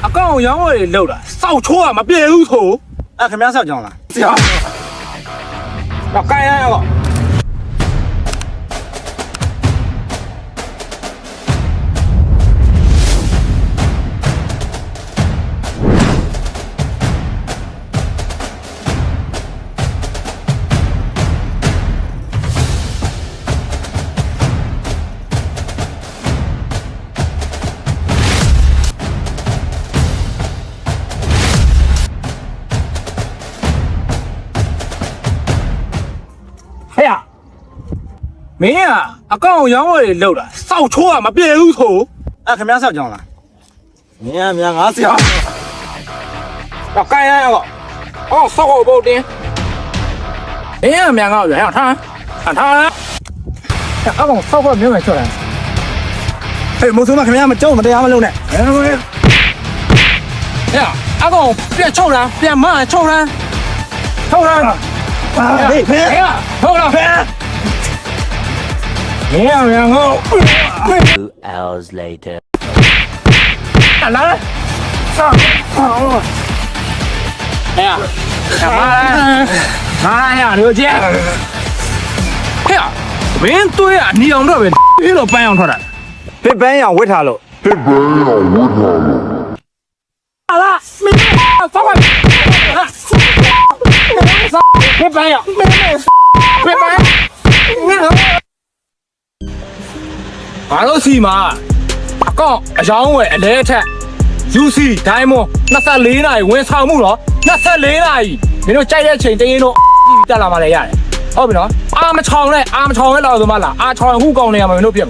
အကောင်ရောင်းဝယ်လောက်တာစောက်ချိုးကမပြေဘူးဆိုအဲ့ခင်ဗျားဆောက်ကြောင်းလားဆရာတော့ကိုင်းရတော့ဟဲ့မင်းကအကောင်ရောင်းဝယ်လောက်တာစောက်ချိုးကမပြေဘူးဆိုအဲ့ခင်ဗျားဆောက်ကြောင်းလားမင်းကမြန်ငါဆရာတော့ကိုင်းရတော့အော်စောက်ဖို့တင်းမင်းကမြန်ကောက်ရအောင်ထားအကောင်စောက်ဖို့မြို့မယ်ချော်တယ်ဟေးမိုးဆိုးမခင်ဗျားမကြုံမတရားမလုပ်နဲ့ဟဲ့အကောင်ပြန်ချုပ်တာပြန်မချုပ်တာထုတ်တာဟေးဖေးထုတ်တာဖေးမင်းကမြန်ကောက် 2 hours later လာဆောက်ဟဲ့မာတို့ကျဲဟဲ့မင်းတွေးအနီအောင်တော့ပဲပြီးတော့ပန်းအောင်ထွက်တာ ပစ်ပန်းရောင်ဝစ်ထားလို့ဟာလားမင်းဆောက်ပါပစ်ပန်းရပစ်ပန်းဘာလို့စီမှာအကောင့်အယောင်းဝယ်အလဲထက် UC ဒိုင်းမွန်24နာရီဝင်ဆောင်မှုတော့24နာရီမင်းတို့ကြိုက်တဲ့ချိန်တင်းတော့တက်လာမှလည်းရတယ်ဟုတ်ပြီနော်အာမချောင်နဲ့တော့ဆိုမှလားအာချောင်ခုကောင်းနေရမှာမင်းတို့ပြတ်